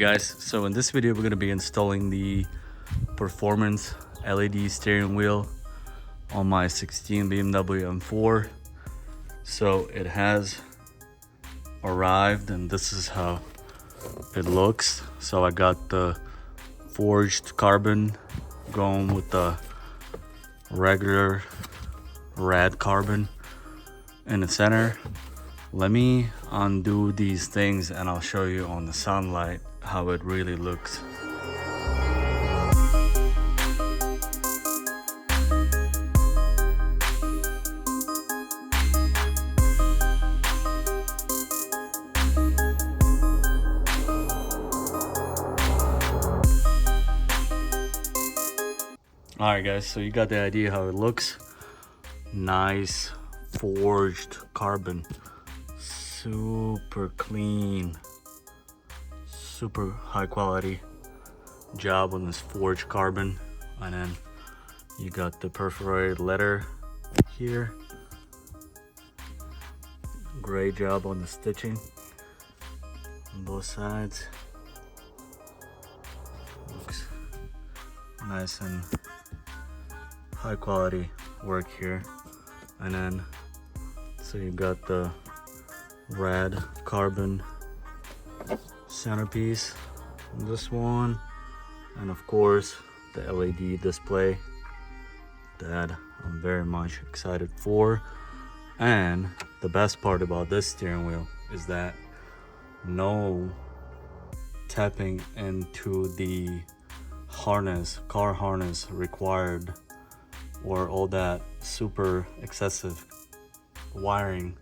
guys, so in this video we're going to be installing the performance LED steering wheel on my 16 BMW M4. So it has arrived and this is how it looks. So I got the forged carbon going with the regular red carbon in the center. Let me undo these things and I'll show you on the sunlight how it really looks. Alright guys, so you got the idea how it looks. Nice forged carbon. Super clean, super high quality job on this forged carbon. And then you got the perforated leather here. Great job on the stitching on both sides. Looks nice and high quality work here. And then so you've got the red carbon centerpiece on this one, and of course the LED display that I'm very much excited for. And the best part about this steering wheel is that no tapping into the harness, car harness required, or all that super excessive wiring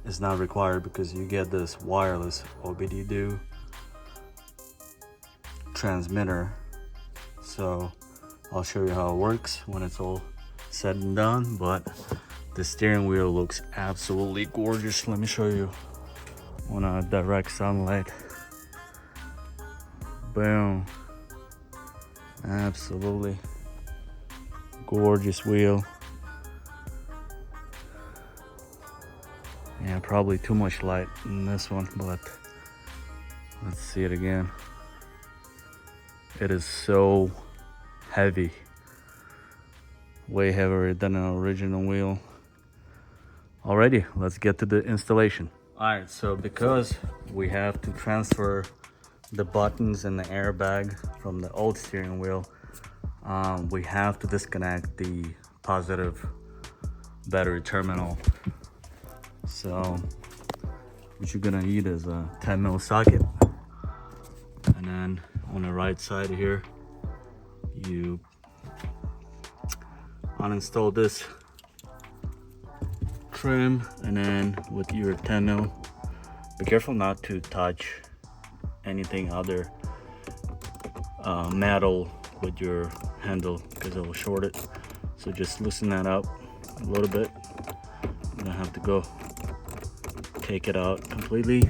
is not required, because you get this wireless OBD2 transmitter. So I'll show you how it works when it's all said and done, but the steering wheel looks absolutely gorgeous. Let me show you on a direct sunlight. Boom. Absolutely gorgeous wheel. Yeah, probably too much light in this one, but let's see it again. It is so heavy, way heavier than an original wheel. Alrighty, let's get to the installation. Alright, so because we have to transfer the buttons and the airbag from the old steering wheel, we have to disconnect the positive battery terminal. So what you're gonna need is a 10mm socket, and then on the right side here you uninstall this trim, and then with your 10mm, be careful not to touch anything other metal with your handle, because it will short it. So just loosen that up a little bit. You don't have to go take it out completely,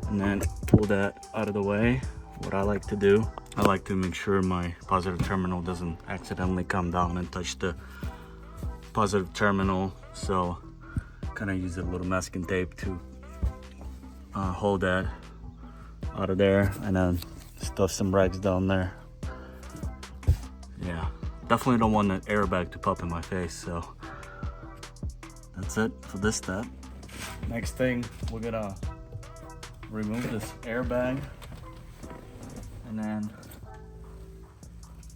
and then pull that out of the way. What I like to do, I like to make sure my positive terminal doesn't accidentally come down and touch the positive terminal. So kind of use a little masking tape to hold that out of there, and then stuff some rags down there. Yeah, definitely don't want that airbag to pop in my face. So that's it for this step. Next thing, we're gonna remove this airbag, and then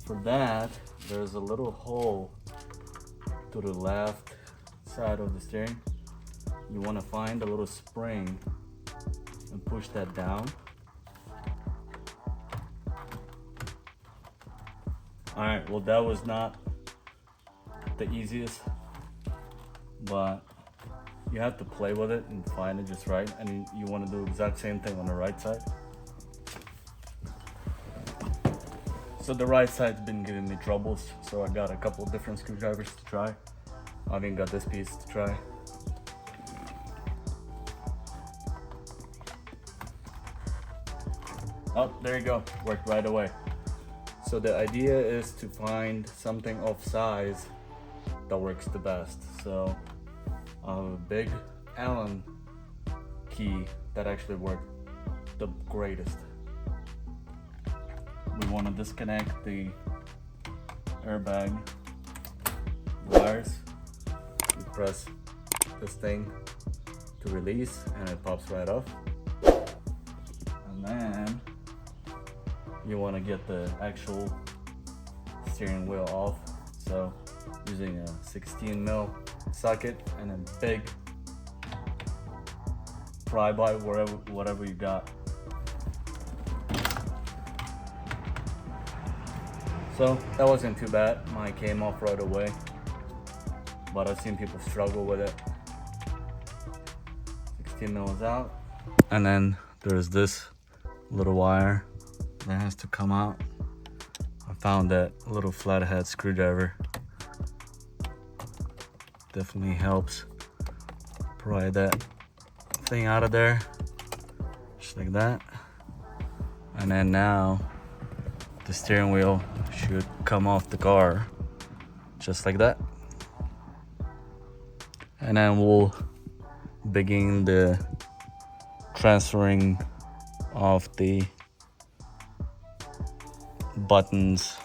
for that there's a little hole to the left side of the steering. You want to find a little spring and push that down. Alright, well that was not the easiest, but you have to play with it and find it just right. And you want to do the exact same thing on the right side. So the right side's been giving me troubles, so I got a couple of different screwdrivers to try. I even got this piece to try. Oh, there you go, worked right away. So the idea is to find something of size that works the best. So a big Allen key that actually worked the greatest. we want to disconnect the airbag wires. You press this thing to release and it pops right off. And then you want to get the actual steering wheel off. So using a 16 mil socket and a big pry-bar, whatever you got. So that wasn't too bad. Mine came off right away, but I've seen people struggle with it. 16 mil is out, and then there's this little wire that has to come out. I found that little flathead screwdriver. Definitely helps pry that thing out of there, just like that. And then now the steering wheel should come off the car, just like that. And then we'll begin the transferring of the buttons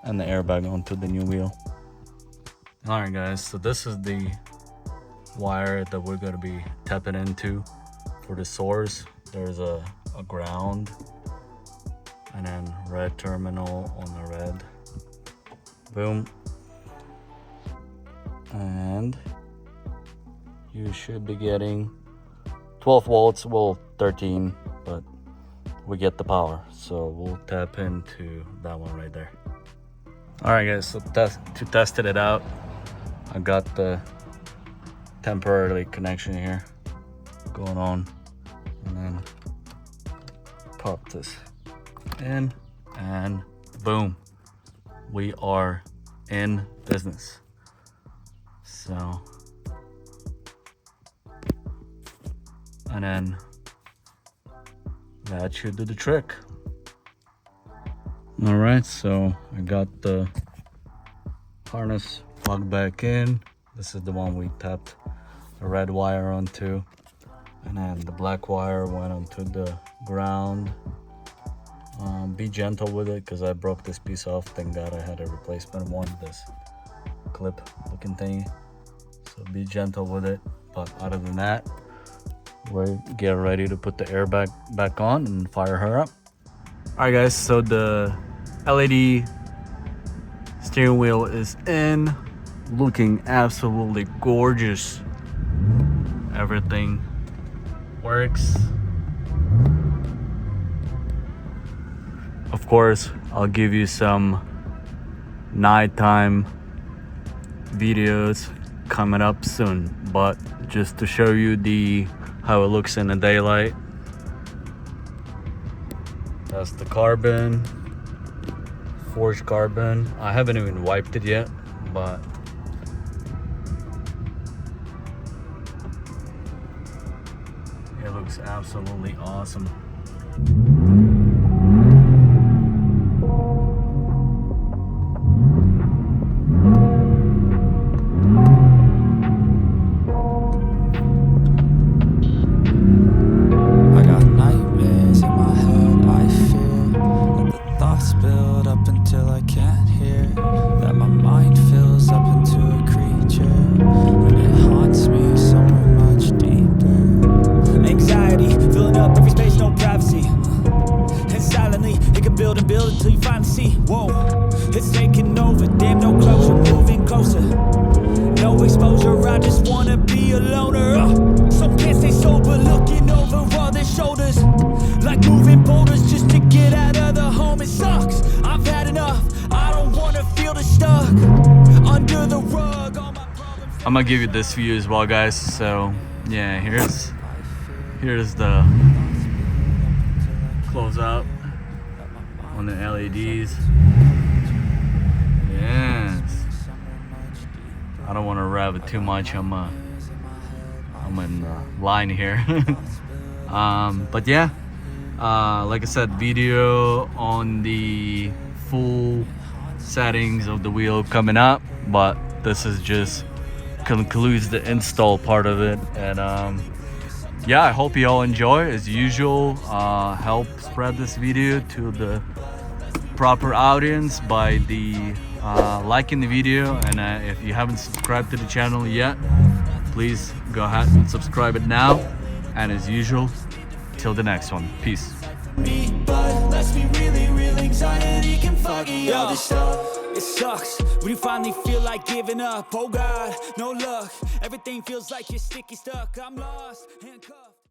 and the airbag onto the new wheel. Alright guys, so this is the wire that we're going to be tapping into for the source. There's a ground and then red terminal on the red. Boom. And you should be getting 12 volts, well 13, but we get the power, so we'll tap into that one right there. All right guys, so to test it out, I got the temporary connection here going on, and then pop this in and boom, we are in business. So, and then that should do the trick. All right, so I got the harness plugged back in. This is the one we tapped the red wire onto, and then the black wire went onto the ground. Be gentle with it because I broke this piece off. Thank God I had a replacement one, this clip looking thingy. So be gentle with it. But other than that, we're getting ready to put the airbag back on and fire her up. All right guys, so the LED steering wheel is in, looking absolutely gorgeous. Everything works. Of course, I'll give you some nighttime videos coming up soon, but just to show you how it looks in the daylight. That's the carbon, forged carbon. I haven't even wiped it yet, but it looks absolutely awesome. Build until you finally see, whoa, it's taking over, damn, no closure, moving closer, no exposure, I just wanna be a loner, some can't stay sober, looking over all their shoulders, like moving boulders just to get out of the home, it sucks, I've had enough, I don't wanna feel the stuck, under the rug, all my problems. I'm gonna give you this view as well guys, so yeah, here's the closeout on the LEDs. Yes. I don't want to rev it too much. I'm in the line here. But yeah, like I said, video on the full settings of the wheel coming up. But this is just concludes the install part of it. And yeah, I hope you all enjoy as usual. Help spread this video to the proper audience by the liking the video, and if you haven't subscribed to the channel yet, please go ahead and subscribe it now. And as usual, till the next one, peace. But let's be real anxiety can foggy all this stuff. It sucks when you finally feel like giving up. Oh God, no luck. Everything feels like you're sticky stuck. I'm lost, handcuffed.